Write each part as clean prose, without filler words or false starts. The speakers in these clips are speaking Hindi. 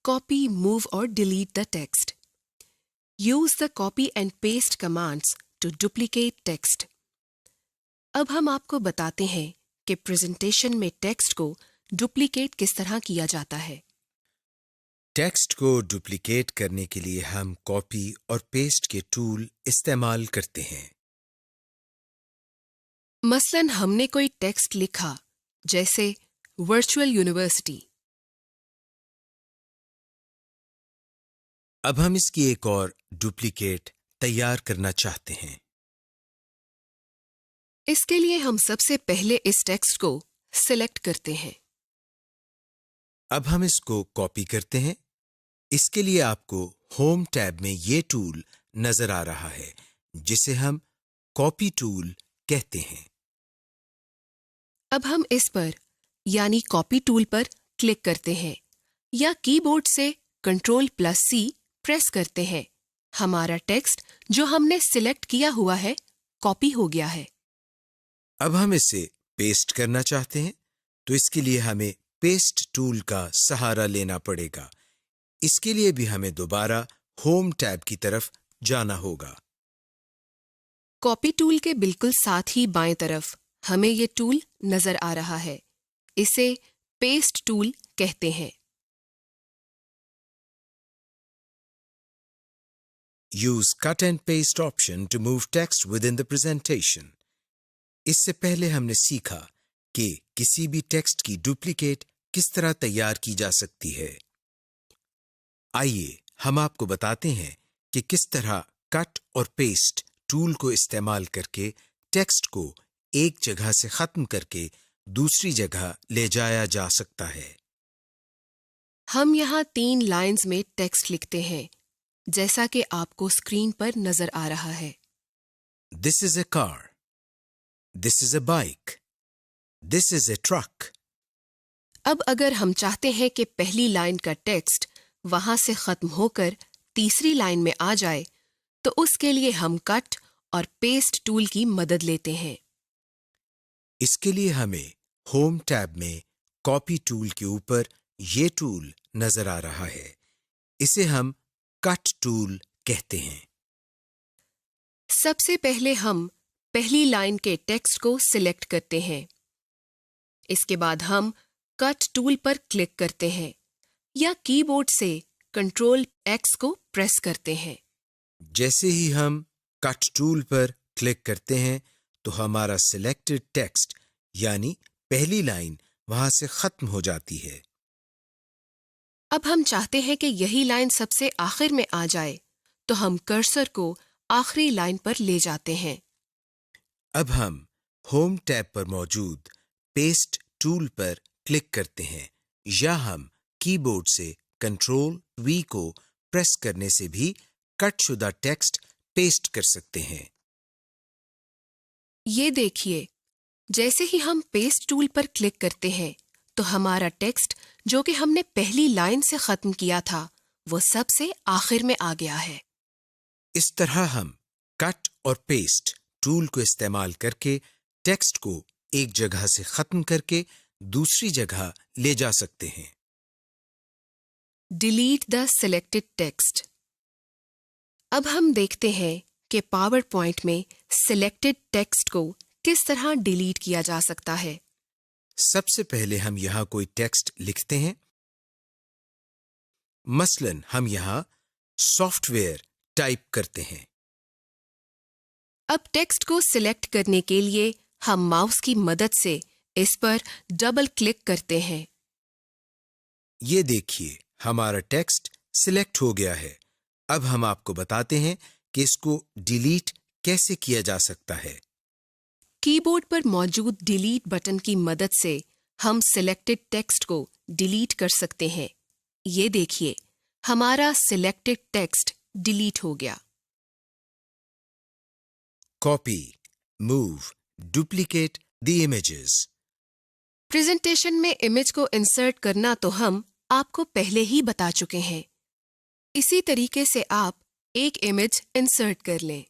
copy, move or delete the text. Use the copy and paste commands to duplicate text. अब हम आपको बताते हैं कि प्रेजेंटेशन में टेक्स्ट को डुप्लीकेट किस तरह किया जाता है। टेक्स्ट को डुप्लीकेट करने के लिए हम कॉपी और पेस्ट के टूल इस्तेमाल करते हैं। मसलन हमने कोई टेक्स्ट लिखा, जैसे वर्चुअल यूनिवर्सिटी। अब हम इसकी एक और डुप्लीकेट तैयार करना चाहते हैं। इसके लिए हम सबसे पहले इस टेक्स्ट को सिलेक्ट करते हैं। अब हम इसको कॉपी करते हैं। इसके लिए आपको होम टैब में ये टूल नजर आ रहा है, जिसे हम कॉपी टूल कहते हैं। अब हम इस पर यानी कॉपी टूल पर क्लिक करते हैं या कीबोर्ड से Ctrl+C प्रेस करते हैं। हमारा टेक्स्ट जो हमने सिलेक्ट किया हुआ है कॉपी हो गया है। अब हम इसे पेस्ट करना चाहते हैं, तो इसके लिए हमें पेस्ट टूल का सहारा लेना पड़ेगा। इसके लिए भी हमें दोबारा होम टैब की तरफ जाना होगा। कॉपी टूल के बिल्कुल साथ ही बाएं तरफ हमें ये टूल नजर आ रहा है। इसे पेस्ट टूल कहते हैं। Use cut and paste option to move text within the presentation. इससे पहले हमने सीखा कि किसी भी टेक्स्ट की डुप्लीकेट किस तरह तैयार की जा सकती है। आइए हम आपको बताते हैं कि किस तरह कट और पेस्ट टूल को इस्तेमाल करके टेक्स्ट को एक जगह से खत्म करके दूसरी जगह ले जाया जा सकता है। हम यहाँ 3 लाइंस में टेक्स्ट लिखते हैं, जैसा कि आपको स्क्रीन पर नजर आ रहा है। This is a car. This is a bike. This is a truck. अब अगर हम चाहते हैं कि पहली लाइन का टेक्स्ट वहां से खत्म होकर तीसरी लाइन में आ जाए, तो उसके लिए हम कट और पेस्ट टूल की मदद लेते हैं। इसके लिए हमें होम टैब में कॉपी टूल के ऊपर ये टूल नजर आ रहा है। इसे हम कट टूल कहते हैं। सबसे पहले हम पहली लाइन के टेक्स्ट को सिलेक्ट करते हैं। इसके बाद हम कट टूल पर क्लिक करते हैं या कीबोर्ड से Ctrl+X को प्रेस करते हैं। जैसे ही हम कट टूल पर क्लिक करते हैं, तो हमारा सिलेक्टेड टेक्स्ट यानी पहली लाइन वहां से खत्म हो जाती है। अब हम चाहते हैं कि यही लाइन सबसे आखिर में आ जाए, तो हम कर्सर को आखिरी लाइन पर ले जाते हैं। अब हम होम टैब पर मौजूद पेस्ट टूल पर क्लिक करते हैं या हम कीबोर्ड से Ctrl+V को प्रेस करने से भी कटशुदा टेक्स्ट पेस्ट कर सकते हैं। ये देखिए, जैसे ही हम पेस्ट टूल पर क्लिक करते हैं, तो हमारा टेक्स्ट जो कि हमने पहली लाइन से खत्म किया था, वो सबसे आखिर में आ गया है। इस तरह हम कट और पेस्ट टूल को इस्तेमाल करके टेक्स्ट को एक जगह से खत्म करके दूसरी जगह ले जा सकते हैं। Delete the selected text. अब हम देखते हैं कि पावर पॉइंट में सिलेक्टेड टेक्स्ट को किस तरह डिलीट किया जा सकता है। सबसे पहले हम यहां कोई टेक्स्ट लिखते हैं। मसलन हम यहां सॉफ्टवेयर टाइप करते हैं। अब टेक्स्ट को सिलेक्ट करने के लिए हम माउस की मदद से इस पर डबल क्लिक करते हैं। ये देखिए, हमारा टेक्स्ट सिलेक्ट हो गया है। अब हम आपको बताते हैं कि इसको डिलीट कैसे किया जा सकता है। कीबोर्ड पर मौजूद डिलीट बटन की मदद से हम सिलेक्टेड टेक्स्ट को डिलीट कर सकते हैं। ये देखिए, हमारा सिलेक्टेड टेक्स्ट डिलीट हो गया। Copy, move, duplicate the images. Presentation में इमेज को इंसर्ट करना तो हम आपको पहले ही बता चुके हैं। इसी तरीके से आप एक इमेज इंसर्ट कर लें।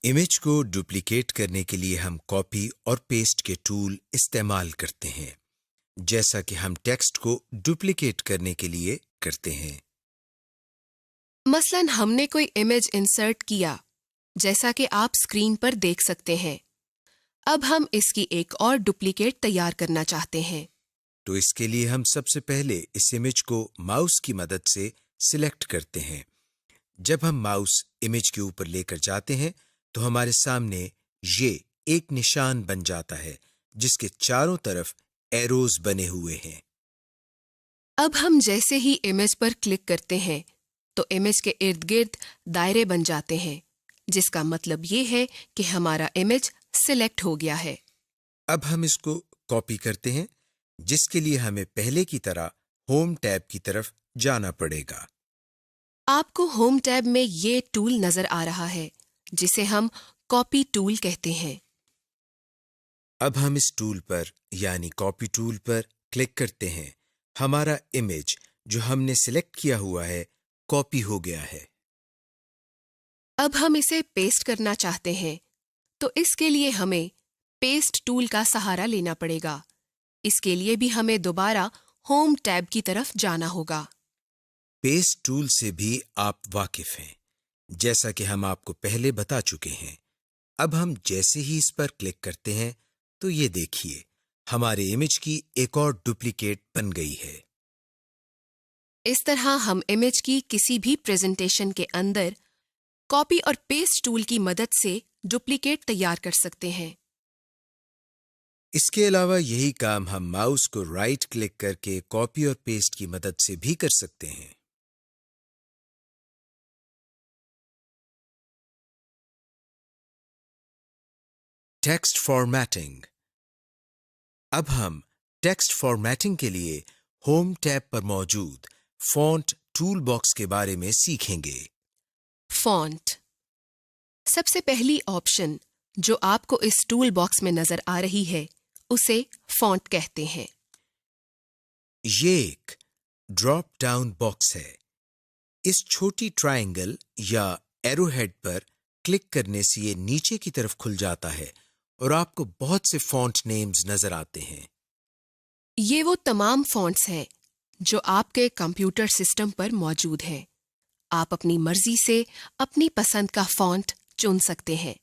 इमेज को डुप्लीकेट करने के लिए हम कॉपी और पेस्ट के टूल इस्तेमाल करते हैं, जैसा कि हम टेक्स्ट को डुप्लीकेट करने के लिए करते हैं। मसलन हमने कोई इमेज इंसर्ट किया, जैसा कि आप स्क्रीन पर देख सकते हैं। अब हम इसकी एक और डुप्लीकेट तैयार करना चाहते हैं। तो इसके लिए हम सबसे पहले इस इमेज को माउस की मदद से सिलेक्ट करते हैं। जब हम माउस इमेज के ऊपर लेकर जाते हैं तो हमारे सामने ये एक निशान बन जाता है जिसके चारों तरफ एरोज बने हुए हैं। अब हम जैसे ही इमेज पर क्लिक करते हैं तो इमेज के इर्द गिर्द दायरे बन जाते हैं, जिसका मतलब ये है कि हमारा इमेज सिलेक्ट हो गया है। अब हम इसको कॉपी करते हैं, जिसके लिए हमें पहले की तरह होम टैब की तरफ जाना पड़ेगा। आपको होम टैब में ये टूल नजर आ रहा है, जिसे हम कॉपी टूल कहते हैं। अब हम इस टूल पर यानी कॉपी टूल पर क्लिक करते हैं। हमारा इमेज जो हमने सिलेक्ट किया हुआ है कॉपी हो गया है। अब हम इसे पेस्ट करना चाहते हैं, तो इसके लिए हमें पेस्ट टूल का सहारा लेना पड़ेगा। इसके लिए भी हमें दोबारा होम टैब की तरफ जाना होगा। पेस्ट टूल से भी आप वाकिफ हैं, जैसा कि हम आपको पहले बता चुके हैं। अब हम जैसे ही इस पर क्लिक करते हैं तो ये देखिए, हमारे इमेज की एक और डुप्लीकेट बन गई है। इस तरह हम इमेज की किसी भी प्रेजेंटेशन के अंदर कॉपी और पेस्ट टूल की मदद से डुप्लीकेट तैयार कर सकते हैं। इसके अलावा यही काम हम माउस को राइट क्लिक करके कॉपी और पेस्ट की मदद से भी कर सकते हैं। Text formatting. अब हम टेक्स्ट फॉर्मेटिंग के लिए होम टैब पर मौजूद फॉन्ट टूल बॉक्स के बारे में सीखेंगे। फॉन्ट। सबसे पहली ऑप्शन जो आपको इस टूल बॉक्स में नजर आ रही है, उसे फॉन्ट कहते हैं। ये एक ड्रॉप डाउन बॉक्स है। इस छोटी ट्रायंगल या एरोहेड पर क्लिक करने से ये नीचे की तरफ खुल जाता है और आपको बहुत से फॉन्ट नेम्स नजर आते हैं। ये वो तमाम फॉन्ट्स हैं जो आपके कंप्यूटर सिस्टम पर मौजूद हैं। आप अपनी मर्जी से अपनी पसंद का फॉन्ट चुन सकते हैं,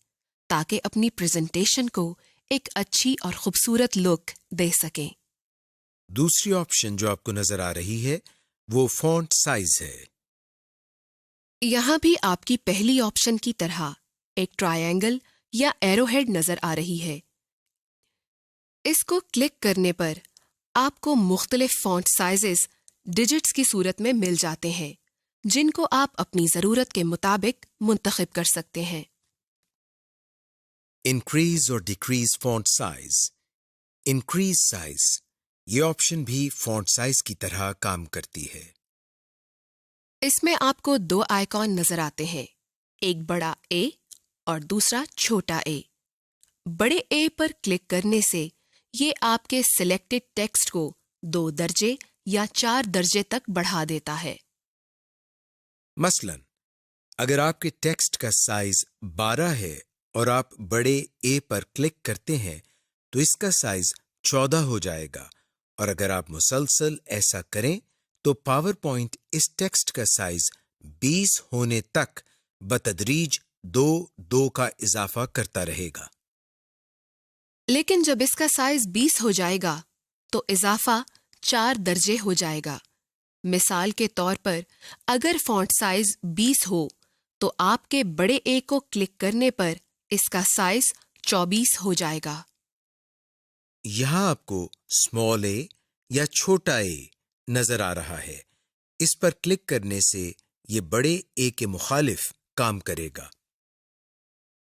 ताकि अपनी प्रेजेंटेशन को एक अच्छी और खूबसूरत लुक दे सकें। दूसरी ऑप्शन जो आपको नजर आ रही है वो फॉन्ट साइज है। यहाँ भी आपकी पहली ऑप्शन की तरह एक ट्रायंगल या एरोहेड नजर आ रही है। इसको क्लिक करने पर आपको मुख्तलिफ फॉन्ट साइजेस डिजिट्स की सूरत में मिल जाते हैं, जिनको आप अपनी जरूरत के मुताबिक मुंतखब कर सकते हैं। इंक्रीज और decrease font size. Increase size ये ऑप्शन भी फॉन्ट साइज की तरह काम करती है। इसमें आपको दो आइकॉन नजर आते हैं, एक बड़ा ए और दूसरा छोटा ए। बड़े ए पर क्लिक करने से ये आपके सिलेक्टेड टेक्स्ट को 2 दर्जे या 4 दर्जे तक बढ़ा देता है। मसलन, अगर आपके टेक्स्ट का साइज 12 है और आप बड़े ए पर क्लिक करते हैं तो इसका साइज 14 हो जाएगा, और अगर आप मुसलसल ऐसा करें तो पावर पॉइंट इस टेक्स्ट का साइज 20 होने तक बतदरीज 2 का इजाफा करता रहेगा। लेकिन जब इसका साइज 20 हो जाएगा तो इजाफा 4 दर्जे हो जाएगा। मिसाल के तौर पर अगर फॉन्ट साइज 20 हो तो आपके बड़े ए को क्लिक करने पर इसका साइज 24 हो जाएगा। यहां आपको स्मॉल ए या छोटा ए नजर आ रहा है। इस पर क्लिक करने से ये बड़े ए के मुखालिफ काम करेगा।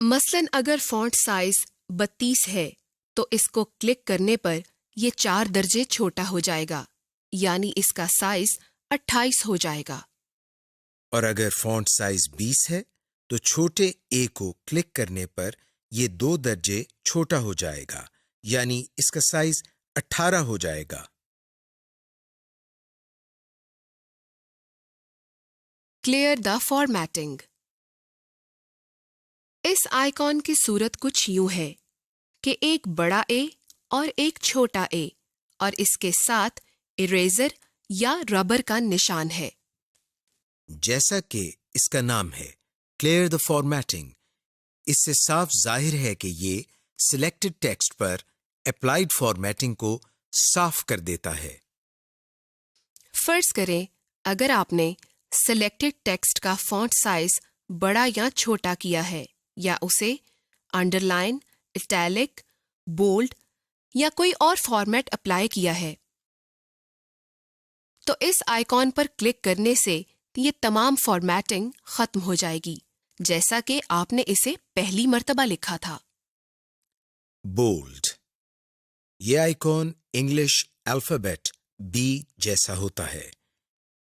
मसलन अगर फॉन्ट साइज 32 है तो इसको क्लिक करने पर ये 4 दर्जे छोटा हो जाएगा, यानी इसका साइज 28 हो जाएगा। और अगर फॉन्ट साइज 20 है तो छोटे ए को क्लिक करने पर ये 2 दर्जे छोटा हो जाएगा, यानी इसका साइज 18 हो जाएगा। Clear the formatting. इस आइकॉन की सूरत कुछ यूं है कि एक बड़ा ए और एक छोटा ए और इसके साथ इरेजर या रबर का निशान है। जैसा कि इसका नाम है क्लियर द फॉर्मेटिंग, इससे साफ जाहिर है कि ये सिलेक्टेड टेक्स्ट पर अप्लाइड फॉर्मेटिंग को साफ कर देता है। फर्ज करें अगर आपने सिलेक्टेड टेक्स्ट का फॉन्ट साइज बड़ा या छोटा किया है या उसे अंडरलाइन, इटैलिक, बोल्ड या कोई और फॉर्मेट अप्लाई किया है, तो इस आइकॉन पर क्लिक करने से ये तमाम फॉर्मेटिंग खत्म हो जाएगी, जैसा कि आपने इसे पहली मर्तबा लिखा था। बोल्ड, ये आइकॉन इंग्लिश अल्फाबेट बी जैसा होता है।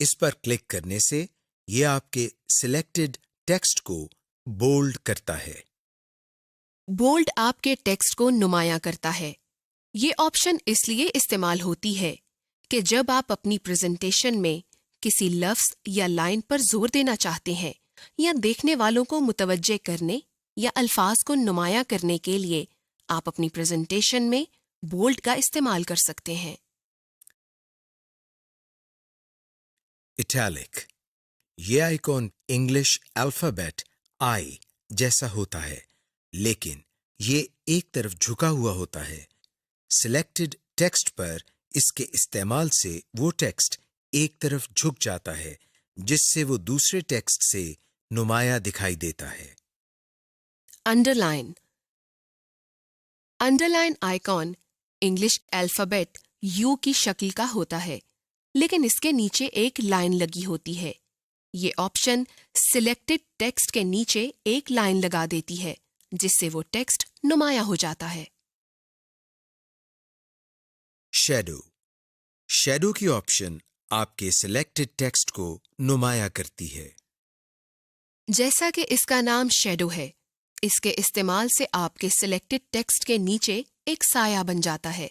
इस पर क्लिक करने से ये आपके सिलेक्टेड टेक्स्ट को बोल्ड करता है। बोल्ड आपके टेक्स्ट को नुमायां करता है। ये ऑप्शन इसलिए इस्तेमाल होती है कि जब आप अपनी प्रेजेंटेशन में किसी लफ्ज या लाइन पर जोर देना चाहते हैं या देखने वालों को मुतवज्जे करने या अल्फाज को नुमायां करने के लिए आप अपनी प्रेजेंटेशन में बोल्ड का इस्तेमाल कर सकते हैं। इटैलिक, ये आइकॉन इंग्लिश अल्फाबेट आई जैसा होता है, लेकिन ये एक तरफ झुका हुआ होता है। सिलेक्टेड टेक्स्ट पर इसके इस्तेमाल से वो टेक्स्ट एक तरफ झुक जाता है, जिससे वो दूसरे टेक्स्ट से नुमाया दिखाई देता है। Underline, underline icon English alphabet you की शक्ल का होता है, लेकिन इसके नीचे एक लाइन लगी होती है। ये ऑप्शन सिलेक्टेड टेक्स्ट के नीचे एक लाइन लगा देती है, जिससे वो टेक्स्ट नुमाया हो जाता है। शैडो, शैडो की ऑप्शन आपके सिलेक्टेड टेक्स्ट को नुमाया करती है। जैसा कि इसका नाम शैडो है, इसके इस्तेमाल से आपके सिलेक्टेड टेक्स्ट के नीचे एक साया बन जाता है,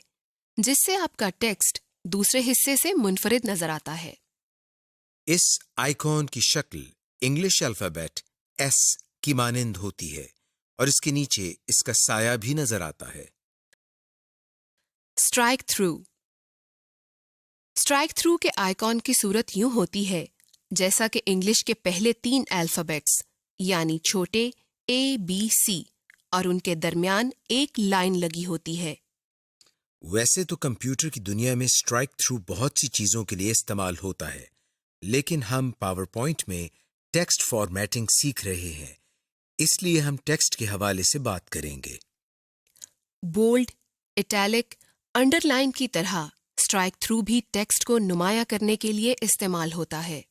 जिससे आपका टेक्स्ट दूसरे हिस्से से मुनफरिद नजर आता है। इस आइकॉन की शक्ल इंग्लिश अल्फाबेट एस की मानिंद होती है और इसके नीचे इसका साया भी नजर आता है। स्ट्राइक थ्रू, स्ट्राइक थ्रू के आइकॉन की सूरत यूं होती है जैसा कि इंग्लिश के पहले 3 अल्फाबेट्स यानी छोटे ए, बी, सी और उनके दरमियान एक लाइन लगी होती है। वैसे तो कंप्यूटर की दुनिया में स्ट्राइक थ्रू बहुत सी चीजों के लिए इस्तेमाल होता है, लेकिन हम पावर पॉइंट में टेक्स्ट फॉर्मेटिंग सीख रहे हैं, इसलिए हम टेक्स्ट के हवाले से बात करेंगे। बोल्ड, इटैलिक, अंडरलाइन की तरह स्ट्राइक थ्रू भी टेक्स्ट को नुमाया करने के लिए इस्तेमाल होता है।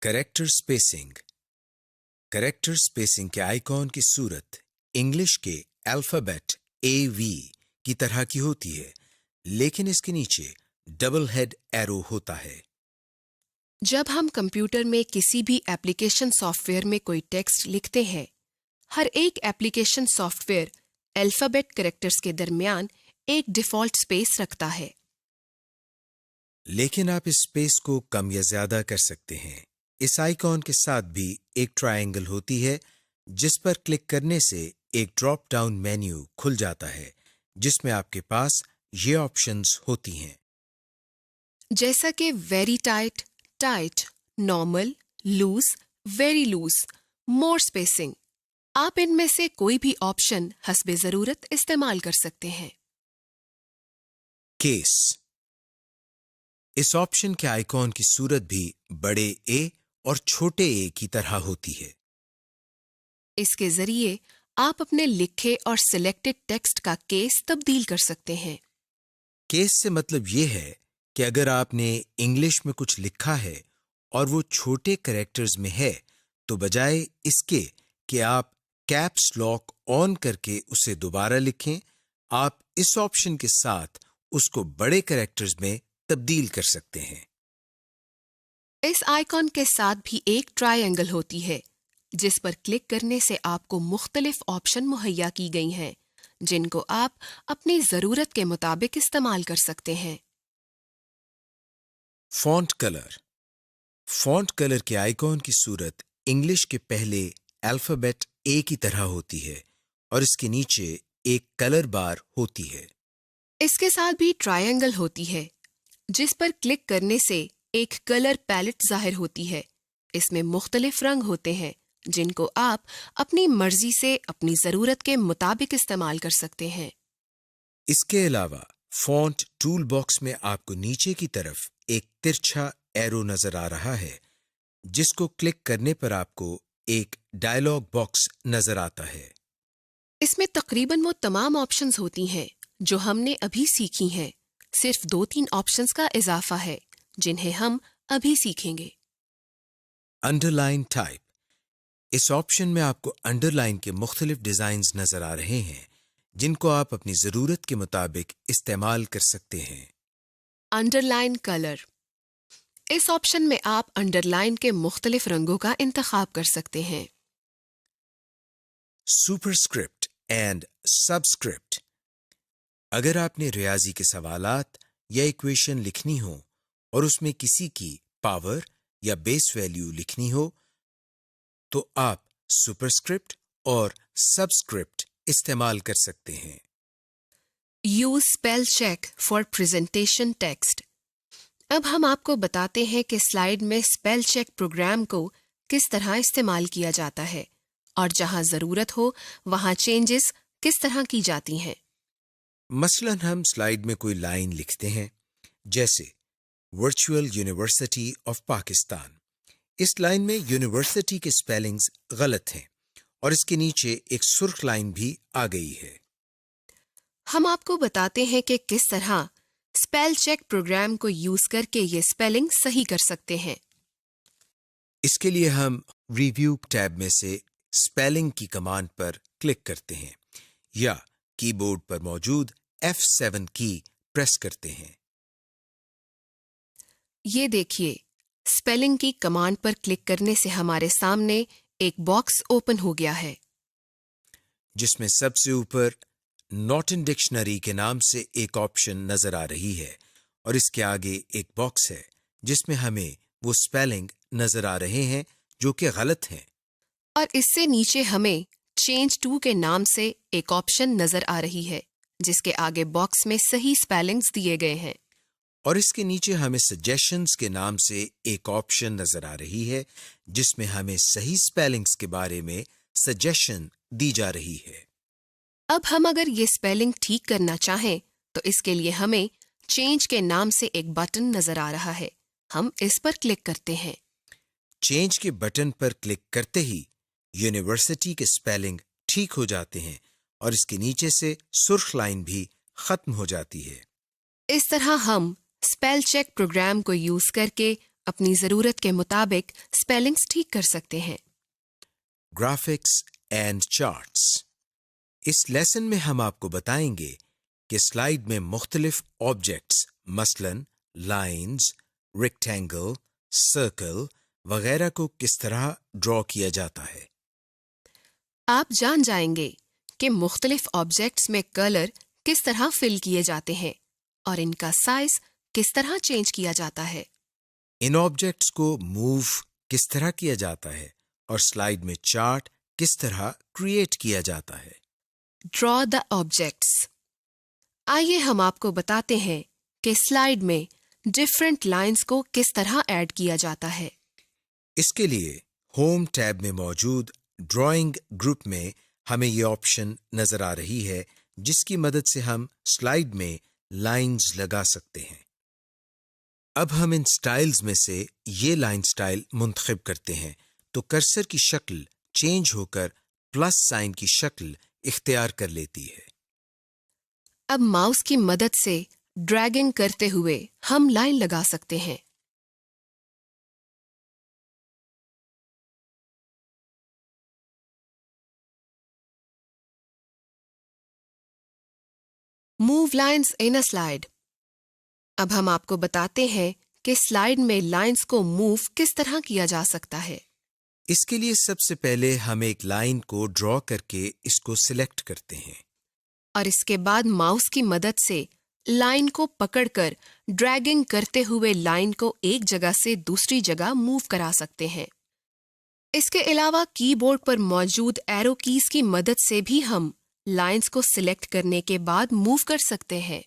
करेक्टर स्पेसिंग, करेक्टर स्पेसिंग के आइकॉन की सूरत इंग्लिश के अल्फाबेट ए, वी की तरह की होती है, लेकिन इसके नीचे डबल हेड एरो होता है। जब हम कंप्यूटर में किसी भी एप्लीकेशन सॉफ्टवेयर में कोई टेक्स्ट लिखते हैं, हर एक एप्लीकेशन सॉफ्टवेयर अल्फाबेट कैरेक्टर्स के दरमियान एक डिफॉल्ट स्पेस रखता है। लेकिन आप इस स्पेस को कम या ज्यादा कर सकते हैं। इस आइकॉन के साथ भी एक ट्रायंगल होती है, जिस पर क्लिक करने से एक ड्रॉप डाउन मेन्यू खुल जाता है, जिसमें आपके पास ये ऑप्शंस होती हैं। जैसा कि very tight, tight, normal, loose, very loose, more spacing. आप इनमें से कोई भी ऑप्शन हस्बे जरूरत इस्तेमाल कर सकते हैं। केस, इस ऑप्शन के आइकॉन की सूरत भी बड़े ए और छोटे ए की तरह होती है। इसके जरिए आप अपने लिखे और सिलेक्टेड टेक्स्ट का केस तब्दील कर सकते हैं। केस से मतलब ये है कि अगर आपने इंग्लिश में कुछ लिखा है और वो छोटे कैरेक्टर्स में है, तो बजाय इसके कि आप कैप्स लॉक ऑन करके उसे दोबारा लिखें, आप इस ऑप्शन के साथ उसको बड़े कैरेक्टर्स में तब्दील कर सकते हैं। इस आइकॉन के साथ भी एक ट्रायंगल होती है, जिस पर क्लिक करने से आपको मुख्तलिफ ऑप्शन मुहैया की गई हैं, जिनको आप अपनी जरूरत के मुताबिक इस्तेमाल कर सकते हैं। फॉन्ट कलर, फॉन्ट कलर के आइकॉन की सूरत इंग्लिश के पहले अल्फाबेट एक ही तरह होती है और इसके नीचे एक कलर बार होती है। इसके साथ भी ट्रायंगल होती है, जिस पर क्लिक करने से एक कलर पैलेट जाहिर होती है। इसमें मुख्तलिफ रंग होते हैं, जिनको आप अपनी मर्जी से अपनी जरूरत के मुताबिक इस्तेमाल कर सकते हैं। इसके अलावा फॉन्ट टूल बॉक्स में आपको नीचे की तरफ एक तिरछा एरो नजर आ रहा है, जिसको क्लिक करने पर आपको एक डायलॉग बॉक्स नजर आता है। इसमें तकरीबन वो तमाम ऑप्शंस होती हैं जो हमने अभी सीखी हैं। सिर्फ 2-3 ऑप्शंस का इजाफा है, जिन्हें हम अभी सीखेंगे। Underline type. इस ऑप्शन में आपको अंडरलाइन के मुख्तलिफ डिजाइन्स नजर आ रहे हैं, जिनको आप अपनी जरूरत के मुताबिक इस्तेमाल कर सकते हैं। Underline colour. इस ऑप्शन में आप अंडरलाइन के मुख्तलिफ रंगों का इंतखाब कर सकते हैं। Superscript and subscript. अगर आपने रियाजी के सवालात या इक्वेशन लिखनी हो और उसमें किसी की पावर या बेस वैल्यू लिखनी हो, तो आप सुपरस्क्रिप्ट और सबस्क्रिप्ट इस्तेमाल कर सकते हैं। Use spell check for presentation text. अब हम आपको बताते हैं कि स्लाइड में स्पेल चेक प्रोग्राम को किस तरह इस्तेमाल किया जाता है और जहां जरूरत हो वहां चेंजेस किस तरह की जाती हैं। मसलन हम स्लाइड में कोई लाइन लिखते हैं, जैसे वर्चुअल यूनिवर्सिटी ऑफ पाकिस्तान। इस लाइन में यूनिवर्सिटी के स्पेलिंग्स गलत हैं और इसके नीचे एक सुर्ख लाइन भी आ गई है। हम आपको बताते हैं कि किस तरह स्पेल चेक प्रोग्राम को यूज करके ये स्पेलिंग सही कर सकते हैं। इसके लिए हम रिव्यू टैब में से स्पेलिंग की कमांड पर क्लिक करते हैं या कीबोर्ड पर मौजूद F7 की प्रेस करते हैं। ये देखिए, स्पेलिंग की कमांड पर क्लिक करने से हमारे सामने एक बॉक्स ओपन हो गया है, जिसमें सबसे ऊपर नॉट इन डिक्शनरी के नाम से एक ऑप्शन नजर आ रही है और इसके आगे एक बॉक्स है जिसमें हमें वो स्पेलिंग नजर आ रहे हैं जो कि गलत हैं। और इससे नीचे हमें चेंज टू के नाम से एक ऑप्शन नजर आ रही है, जिसके आगे बॉक्स में सही स्पेलिंग्स दिए गए हैं। और इसके नीचे हमें सजेशंस के नाम से एक ऑप्शन नजर आ रही है, जिसमें हमें सही स्पेलिंग्स के बारे में सजेशन दी जा रही है। अब हम अगर ये स्पेलिंग ठीक करना चाहें तो इसके लिए हमें चेंज के नाम से एक बटन नजर आ रहा है। हम इस पर क्लिक करते हैं। चेंज के बटन पर क्लिक करते ही यूनिवर्सिटी के स्पेलिंग ठीक हो जाते हैं और इसके नीचे से सुर्ख लाइन भी खत्म हो जाती है। इस तरह हम स्पेल चेक प्रोग्राम को यूज करके अपनी जरूरत के मुताबिक स्पेलिंग्स ठीक कर सकते हैं। Graphics and charts. इस लेसन में हम आपको बताएंगे कि स्लाइड में मुख्तलिफ ऑब्जेक्ट्स मसलन लाइन्स, रेक्टेंगल, सर्कल वगैरह को किस तरह ड्रॉ किया जाता है। आप जान जाएंगे कि मुख्तलिफ ऑब्जेक्ट्स में कलर किस तरह फिल किए जाते हैं और इनका साइज किस तरह चेंज किया जाता है। इन ऑब्जेक्ट्स को मूव किस तरह किया जाता है और स्लाइड में चार्ट किस तरह क्रिएट किया जाता है। Draw the objects. आइए हम आपको बताते हैं कि स्लाइड में डिफरेंट लाइंस को किस तरह ऐड किया जाता है। इसके लिए होम टैब में मौजूद ड्राइंग ग्रुप में हमें ये ऑप्शन नजर आ रही है, जिसकी मदद से हम स्लाइड में लाइंस लगा सकते हैं। अब हम इन स्टाइल्स में से ये लाइन स्टाइल मुंतखब करते हैं तो कर्सर की शक्ल चेंज होकर प्लस साइन की शक्ल इख्तियार कर लेती है। अब माउस की मदद से ड्रैगिंग करते हुए हम लाइन लगा सकते हैं। Move lines in a slide. अब हम आपको बताते हैं कि स्लाइड में लाइंस को मूव किस तरह किया जा सकता है। इसके लिए सबसे पहले हम एक लाइन को ड्रॉ करके इसको सिलेक्ट करते हैं और इसके बाद माउस की मदद से लाइन को पकड़कर ड्रैगिंग करते हुए लाइन को एक जगह से दूसरी जगह मूव करा सकते हैं। इसके अलावा कीबोर्ड पर मौजूद एरो कीज की मदद से भी हम लाइंस को सिलेक्ट करने के बाद मूव कर सकते हैं।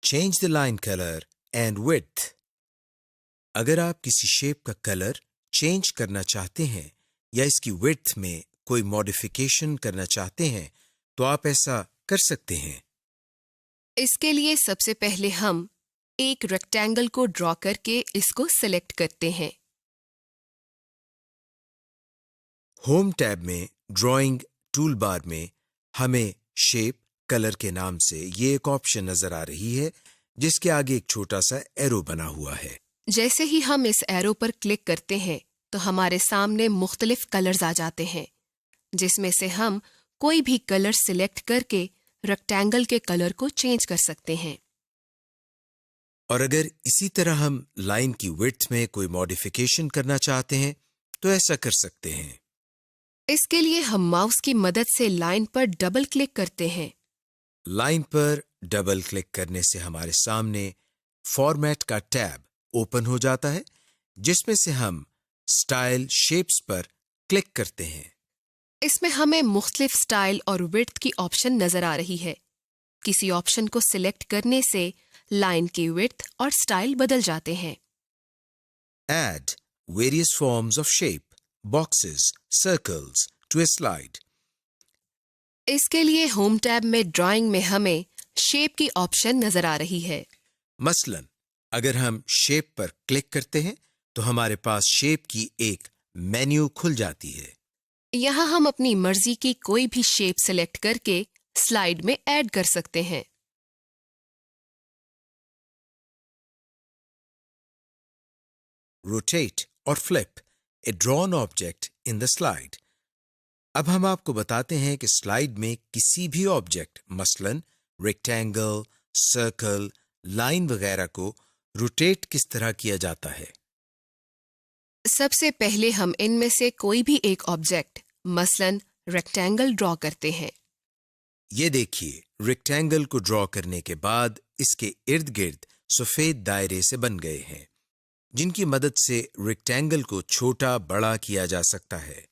Change the line color and width. अगर आप किसी शेप का कलर चेंज करना चाहते हैं या इसकी विड्थ में कोई मॉडिफिकेशन करना चाहते हैं तो आप ऐसा कर सकते हैं। इसके लिए सबसे पहले हम एक रेक्टेंगल को ड्रॉ करके इसको सिलेक्ट करते हैं। होम टैब में ड्राइंग टूल बार में हमें शेप कलर के नाम से ये एक ऑप्शन नजर आ रही है जिसके आगे एक छोटा सा एरो बना हुआ है। जैसे ही हम इस एरो पर क्लिक करते हैं तो हमारे सामने मुख्तलिफ कलर्स आ जाते हैं जिसमें से हम कोई भी कलर सिलेक्ट करके रेक्टेंगल के कलर को चेंज कर सकते हैं। और अगर इसी तरह हम लाइन की विड्थ में कोई मॉडिफिकेशन करना चाहते हैं तो ऐसा कर सकते हैं। इसके लिए हम माउस की मदद से लाइन पर डबल क्लिक करते हैं। लाइन पर डबल क्लिक करने से हमारे सामने फॉर्मेट का टैब ओपन हो जाता है जिसमें से हम स्टाइल शेप्स पर क्लिक करते हैं। इसमें हमें मुख्तलिफ स्टाइल और विड्थ की ऑप्शन नजर आ रही है। किसी ऑप्शन को सिलेक्ट करने से लाइन की विड्थ और स्टाइल बदल जाते हैं। Add various forms of shape, boxes, circles to a slide. इसके लिए होम टैब में ड्राइंग में हमें शेप की ऑप्शन नजर आ रही है। मसलन अगर हम शेप पर क्लिक करते हैं तो हमारे पास शेप की एक मेन्यू खुल जाती है। यहाँ हम अपनी मर्जी की कोई भी शेप सिलेक्ट करके स्लाइड में ऐड कर सकते हैं। Rotate or flip a drawn object in the slide. अब हम आपको बताते हैं कि स्लाइड में किसी भी ऑब्जेक्ट मसलन रेक्टेंगल, सर्कल, लाइन वगैरह को रोटेट किस तरह किया जाता है। सबसे पहले हम इनमें से कोई भी एक ऑब्जेक्ट मसलन रेक्टेंगल ड्रॉ करते हैं। ये देखिए रेक्टेंगल को ड्रॉ करने के बाद इसके इर्द गिर्द सफेद दायरे से बन गए हैं जिनकी मदद से रेक्टेंगल को छोटा बड़ा किया जा सकता है।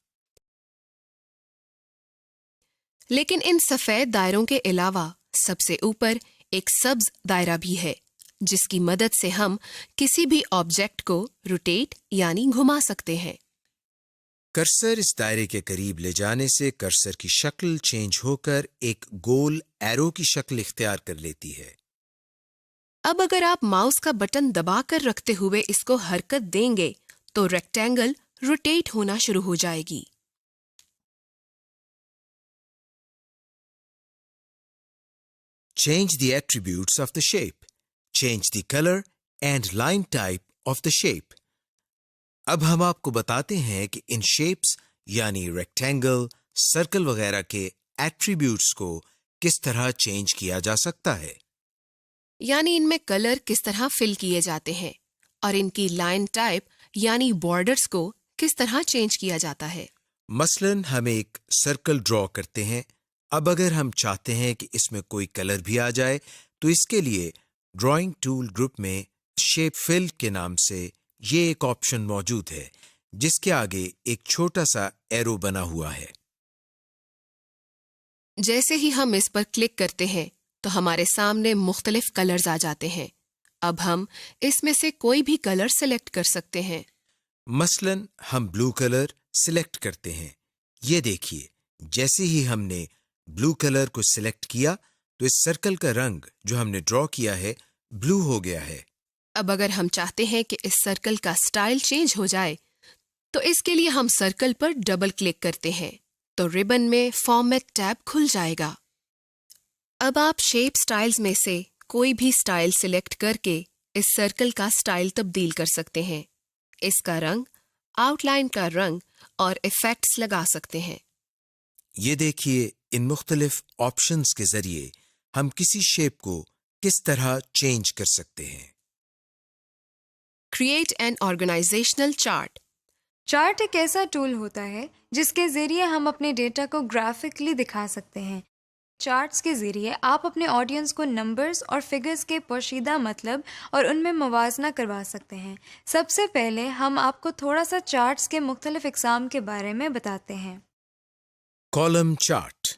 लेकिन इन सफेद दायरों के अलावा सबसे ऊपर एक सब्ज दायरा भी है जिसकी मदद से हम किसी भी ऑब्जेक्ट को रोटेट यानी घुमा सकते हैं। कर्सर इस दायरे के करीब ले जाने से कर्सर की शक्ल चेंज होकर एक गोल एरो की शक्ल इख्तियार कर लेती है। अब अगर आप माउस का बटन दबाकर रखते हुए इसको हरकत देंगे तो रेक्टेंगल रोटेट होना शुरू हो जाएगी। Change the attributes of the shape. Change the color and line type of the shape. अब हम आपको बताते हैं कि इन शेप्स यानी रेक्टेंगल, सर्कल वगैरह के एट्रीब्यूट्स को किस तरह चेंज किया जा सकता है। यानी इनमें कलर किस तरह फिल किए जाते हैं और इनकी लाइन टाइप यानी बॉर्डर्स को किस तरह चेंज किया जाता है। मसलन हम एक सर्कल ड्रॉ करते हैं। अब अगर हम चाहते हैं कि इसमें कोई कलर भी आ जाए तो इसके लिए ड्राइंग टूल ग्रुप में शेप फिल के नाम से ये एक ऑप्शन मौजूद है जिसके आगे एक छोटा सा एरो बना हुआ है। जैसे ही हम इस पर क्लिक करते हैं तो हमारे सामने मुख्तलिफ कलर्स आ जाते हैं। अब हम इसमें से कोई भी कलर सिलेक्ट कर सकते हैं। मसलन हम ब्लू कलर सिलेक्ट करते हैं। ये देखिए जैसे ही हमने ब्लू कलर को सिलेक्ट किया तो इस सर्कल का रंग जो हमने ड्रॉ किया है ब्लू हो गया है। अब अगर हम चाहते हैं कि इस सर्कल का स्टाइल चेंज हो जाए तो इसके लिए हम सर्कल पर डबल क्लिक करते हैं तो रिबन में फॉर्मेट टैब खुल जाएगा। अब आप शेप स्टाइल्स में से कोई भी स्टाइल सिलेक्ट करके इस सर्कल का स्टाइल तब्दील कर सकते हैं। इसका रंग, आउटलाइन का रंग और इफेक्ट्स लगा सकते हैं। ये देखिए इन मुख्तलिफ ऑप्शंस के जरिए हम किसी शेप को किस तरह चेंज कर सकते हैं। Create an organisational chart. Chart एक ऐसा टूल होता है जिसके जरिए हम अपने डेटा को ग्राफिकली दिखा सकते हैं। चार्ट्स के ज़रिए आप अपने ऑडियंस को नंबर्स और फिगर्स के पोशीदा मतलब और उनमें मुवाजना करवा सकते हैं। सबसे पहले हम आपको थोड़ा सा चार्ट्स के मुख्तलिफ इक़साम के बारे में बताते हैं। Column chart,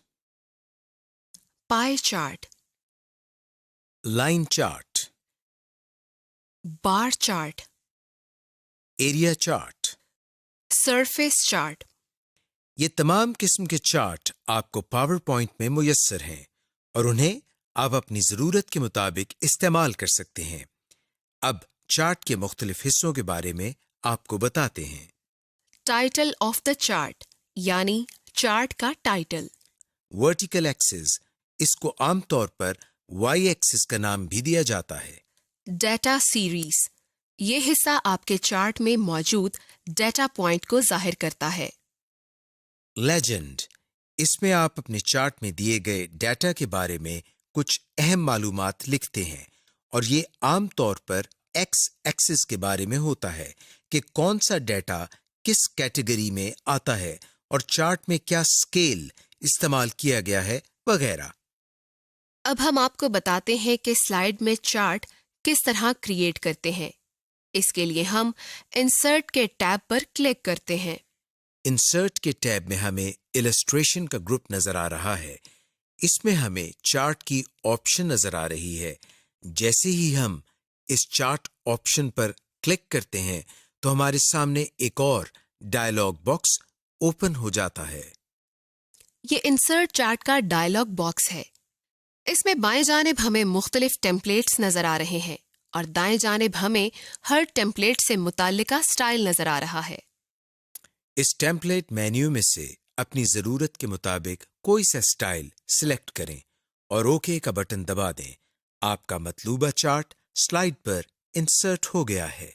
pie chart, line chart, bar chart, area chart. Surface chart. ये तमाम किस्म के चार्ट आपको पावर पॉइंट में मुयस्सर हैं और उन्हें आप अपनी ज़रूरत के मुताबिक इस्तेमाल कर सकते हैं। अब चार्ट के मुख्तलिफ हिस्सों के बारे में आपको बताते हैं। टाइटल ऑफ द चार्ट यानी चार्ट का टाइटल। वर्टिकल एक्सिस, इसको आमतौर पर वाई एक्सिस का नाम भी दिया जाता है। डेटा सीरीज, ये हिस्सा आपके चार्ट में मौजूद डेटा पॉइंट को जाहिर करता है। लेजेंड, इसमें आप अपने चार्ट में दिए गए डेटा के बारे में कुछ अहम मालूमात लिखते हैं और ये आमतौर पर एक्स एक्सिस के बारे में होता है कि कौन सा डेटा किस कैटेगरी में आता है और चार्ट में क्या स्केल इस्तेमाल किया गया है वगैरह। अब हम आपको बताते हैं कि स्लाइड में चार्ट किस तरह क्रिएट करते हैं। इसके लिए हम इंसर्ट के टैब पर क्लिक करते हैं। इंसर्ट के टैब में हमें इलस्ट्रेशन का ग्रुप नजर आ रहा है। इसमें हमें चार्ट की ऑप्शन नजर आ रही है। जैसे ही हम इस चार्ट ऑप्शन पर क्लिक करते हैं तो हमारे सामने एक और डायलॉग बॉक्स ओपन हो जाता है। ये इंसर्ट चार्ट का डायलॉग बॉक्स है। इसमें बाएं जानिब हमें मुख्तलिफ टेम्पलेट्स नजर आ रहे हैं और दाएं जानिब हमें हर टेम्पलेट से मुताल्लिका स्टाइल नजर आ रहा है। इस टेम्पलेट मेन्यू में से अपनी जरूरत के मुताबिक कोई सा स्टाइल सिलेक्ट करें और ओके का बटन दबा दें। आपका मतलूबा चार्ट स्लाइड पर इंसर्ट हो गया है।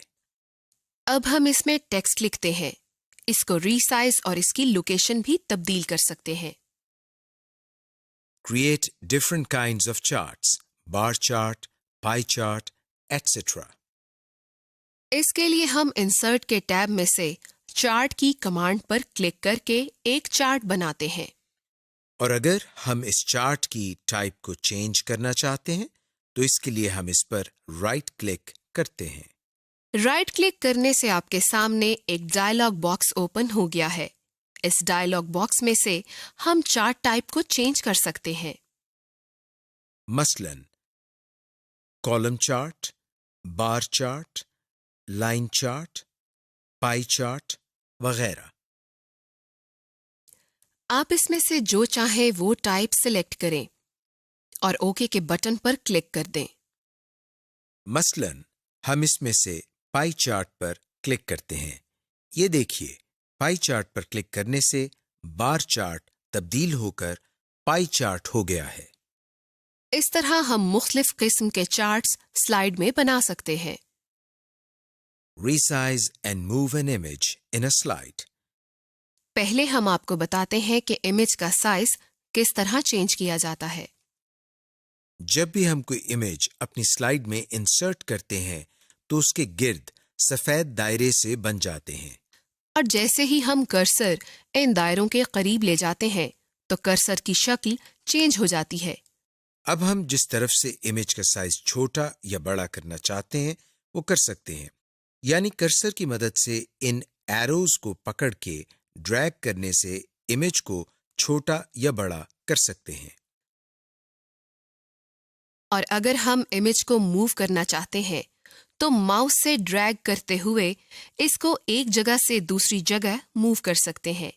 अब हम इसमें टेक्स्ट लिखते हैं। इसको रीसाइज और इसकी लोकेशन भी तब्दील कर सकते हैं। Create different kinds of charts, bar chart, pie chart, etc. इसके लिए हम इंसर्ट के टैब में से चार्ट की कमांड पर क्लिक करके एक चार्ट बनाते हैं। और अगर हम इस चार्ट की टाइप को चेंज करना चाहते हैं तो इसके लिए हम इस पर राइट क्लिक करते हैं। राइट क्लिक करने से आपके सामने एक डायलॉग बॉक्स ओपन हो गया है। इस डायलॉग बॉक्स में से हम चार्ट टाइप को चेंज कर सकते हैं। मसलन column chart, bar chart, line chart, pie chart वगैरह। आप इसमें से जो चाहें वो टाइप सिलेक्ट करें और ओके के बटन पर क्लिक कर दें। मसलन हम इसमें से पाई चार्ट पर क्लिक करते हैं। ये देखिए, पाई चार्ट पर क्लिक करने से बार चार्ट तब्दील होकर पाई चार्ट हो गया है। इस तरह हम मुख्तलिफ किस्म के चार्ट्स स्लाइड में बना सकते हैं। Resize and move an image in a slide. पहले हम आपको बताते हैं कि इमेज का साइज किस तरह चेंज किया जाता है। जब भी हम कोई इमेज अपनी स्लाइड में इंसर्ट करते हैं तो उसके गिर्द सफेद दायरे से बन जाते हैं और जैसे ही हम कर्सर इन दायरों के करीब ले जाते हैं तो कर्सर की शक्ल चेंज हो जाती है। अब हम जिस तरफ से इमेज का साइज छोटा या बड़ा करना चाहते हैं वो कर सकते हैं। यानी कर्सर की मदद से इन एरोज को पकड़ के ड्रैग करने से इमेज को छोटा या बड़ा कर सकते हैं। और अगर हम इमेज को मूव करना चाहते हैं तो माउस से ड्रैग करते हुए इसको एक जगह से दूसरी जगह मूव कर सकते हैं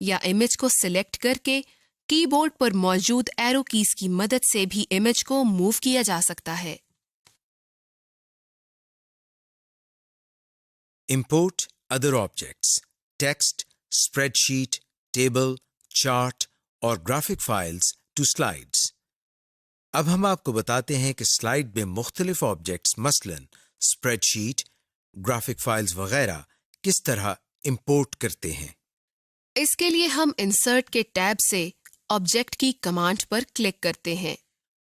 या इमेज को सिलेक्ट करके कीबोर्ड पर मौजूद एरो कीज की मदद से भी इमेज को मूव किया जा सकता है। Import other objects, text, spreadsheet, table, chart और graphic files to slides. अब हम आपको बताते हैं कि स्लाइड में मुख्तलिफ ऑब्जेक्ट्स मसलन स्प्रेडशीट, ग्राफिक फाइल्स वगैरह किस तरह इंपोर्ट करते हैं। इसके लिए हम इंसर्ट के टैब से ऑब्जेक्ट की कमांड पर क्लिक करते हैं।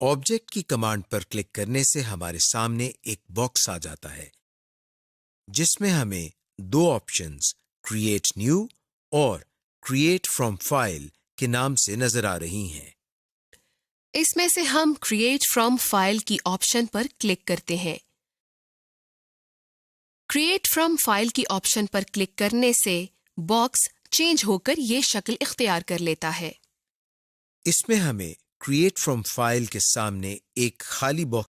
ऑब्जेक्ट की कमांड पर क्लिक करने से हमारे सामने एक बॉक्स आ जाता है जिसमें हमें दो ऑप्शंस क्रिएट न्यू और क्रिएट फ्रॉम फाइल के नाम से नजर आ रही हैं। इसमें से हम क्रिएट फ्रॉम फाइल की ऑप्शन पर क्लिक करते हैं। क्रिएट फ्रॉम फाइल की ऑप्शन पर क्लिक करने से बॉक्स चेंज होकर ये शक्ल इख्तियार कर लेता है। इसमें हमें क्रिएट फ्रॉम फाइल के सामने एक खाली बॉक्स